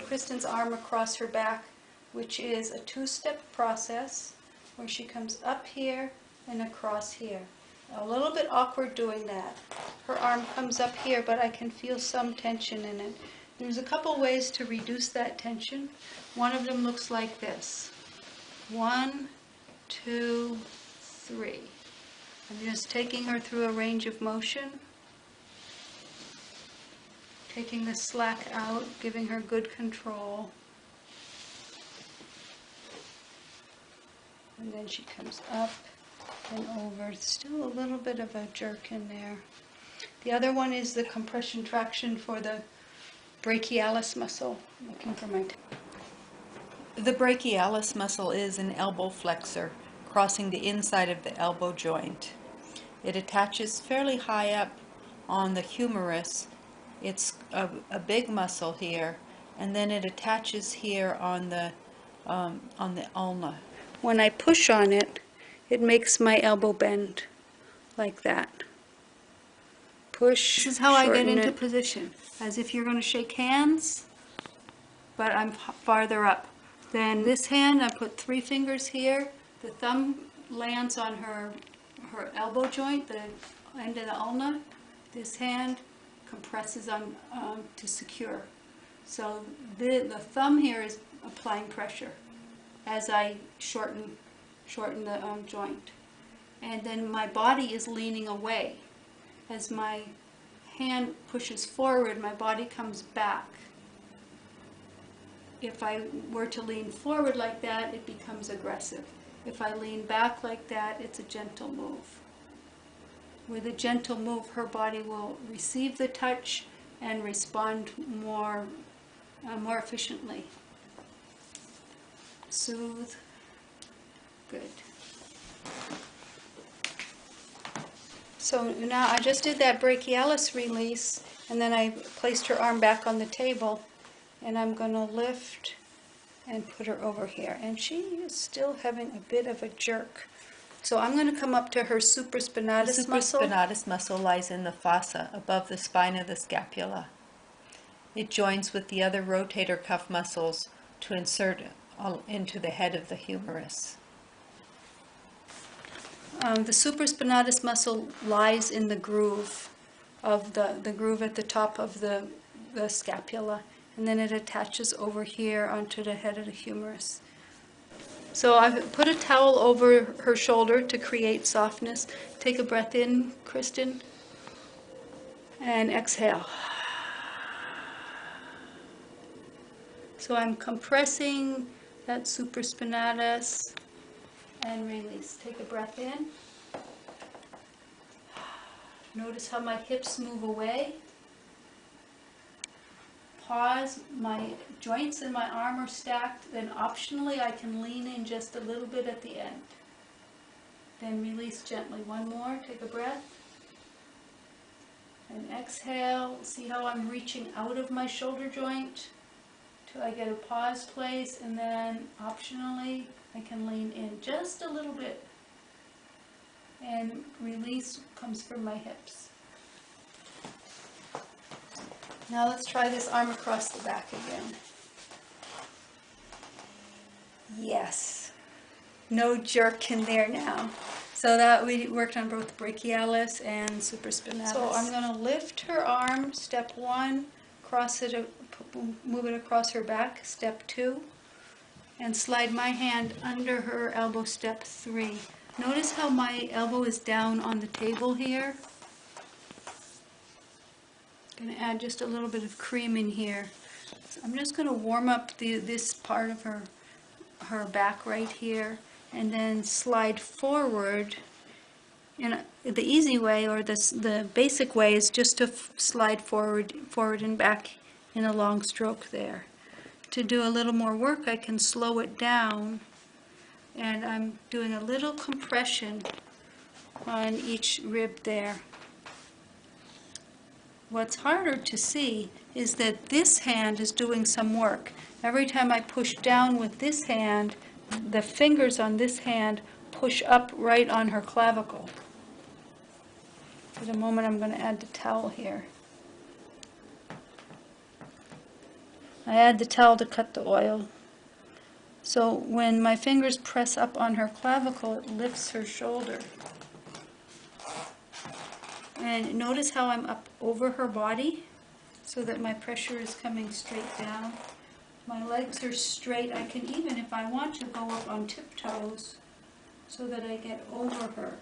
Kristen's arm across her back, which is a two-step process where she comes up here and across here. A little bit awkward doing that. Her arm comes up here, but I can feel some tension in it. There's a couple ways to reduce that tension. One of them looks like this. 1, 2, 3. I'm just taking her through a range of motion, taking the slack out, giving her good control. And then she comes up and over. Still a little bit of a jerk in there. The other one is the compression traction for the brachialis muscle. I'm looking for my... The brachialis muscle is an elbow flexor crossing the inside of the elbow joint. It attaches fairly high up on the humerus. It's a big muscle here, and then it attaches here on the ulna. When I push on it, it makes my elbow bend like that. Push. This is how I get into position, as if you're going to shake hands, but I'm farther up. Then this hand, I put 3 fingers here. The thumb lands on her elbow joint, the end of the ulna. This hand compresses on to secure. So the thumb here is applying pressure as I shorten the joint. And then my body is leaning away. As my hand pushes forward, my body comes back. If I were to lean forward like that, it becomes aggressive. If I lean back like that, it's a gentle move. With a gentle move, her body will receive the touch and respond more efficiently. Soothe. Good. So now I just did that brachialis release, and then I placed her arm back on the table, and I'm going to lift and put her over here. And she is still having a bit of a jerk. So I'm going to come up to her supraspinatus muscle. The supraspinatus muscle lies in the fossa above the spine of the scapula. It joins with the other rotator cuff muscles to insert into the head of the humerus. The supraspinatus muscle lies in the groove of the groove at the top of the scapula, and then it attaches over here onto the head of the humerus. So I've put a towel over her shoulder to create softness. Take a breath in, Kristen, and exhale. So I'm compressing that supraspinatus and release. Take a breath in. Notice how my hips move away. Pause. My joints in my arm are stacked. Then optionally I can lean in just a little bit at the end. Then release gently. One more. Take a breath. And exhale. See how I'm reaching out of my shoulder joint till I get a pause place, and then optionally I can lean in just a little bit, and release comes from my hips. Now let's try this arm across the back again. Yes, no jerk in there now. So that we worked on both brachialis and supraspinatus. So I'm going to lift her arm, step 1, cross it, move it across her back, step 2, and slide my hand under her elbow, step 3. Notice how my elbow is down on the table here. I'm going to add just a little bit of cream in here. So I'm just going to warm up this part of her back right here, and then slide forward. And the easy way, or the basic way, is just to slide forward and back in a long stroke there. To do a little more work, I can slow it down, and I'm doing a little compression on each rib there. What's harder to see is that this hand is doing some work. Every time I push down with this hand, the fingers on this hand push up right on her clavicle. For the moment, I'm going to add the towel here. I add the towel to cut the oil. So when my fingers press up on her clavicle, it lifts her shoulder. And notice how I'm up over her body so that my pressure is coming straight down. My legs are straight. I can even, if I want to, go up on tiptoes so that I get over her.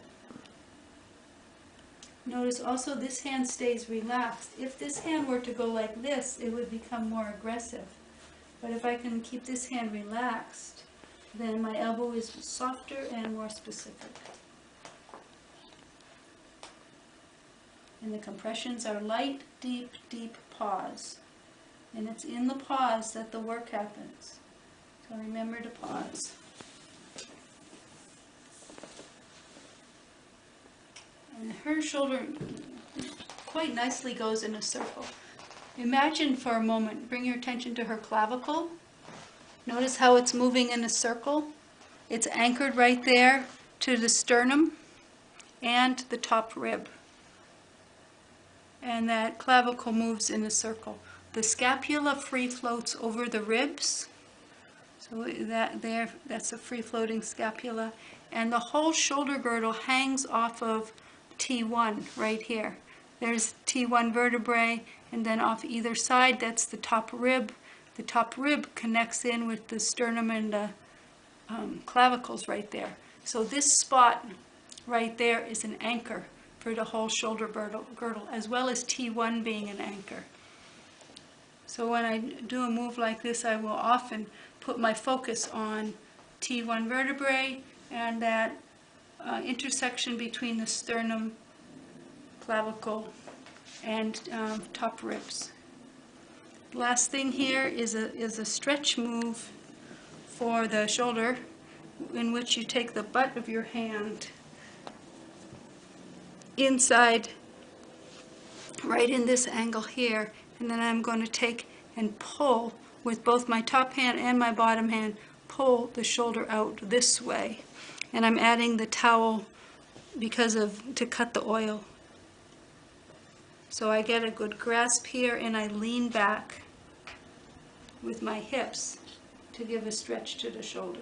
Notice also this hand stays relaxed. If this hand were to go like this, it would become more aggressive. But if I can keep this hand relaxed, then my elbow is softer and more specific. And the compressions are light, deep, deep pause. And it's in the pause that the work happens. So remember to pause. And her shoulder quite nicely goes in a circle. Imagine for a moment, bring your attention to her clavicle. Notice how it's moving in a circle. It's anchored right there to the sternum and the top rib. And that clavicle moves in a circle. The scapula free floats over the ribs. So that's a free floating scapula. And the whole shoulder girdle hangs off of T1 right here. There's T1 vertebrae, and then off either side, that's the top rib. The top rib connects in with the sternum and the clavicles right there. So this spot right there is an anchor for the whole shoulder girdle, as well as T1 being an anchor. So when I do a move like this, I will often put my focus on T1 vertebrae and that intersection between the sternum, clavicle, and top ribs. Last thing here is a stretch move for the shoulder, in which you take the butt of your hand inside, right in this angle here, and then I'm going to take and pull with both my top hand and my bottom hand, pull the shoulder out this way. And I'm adding the towel to cut the oil. So I get a good grasp here and I lean back with my hips to give a stretch to the shoulder.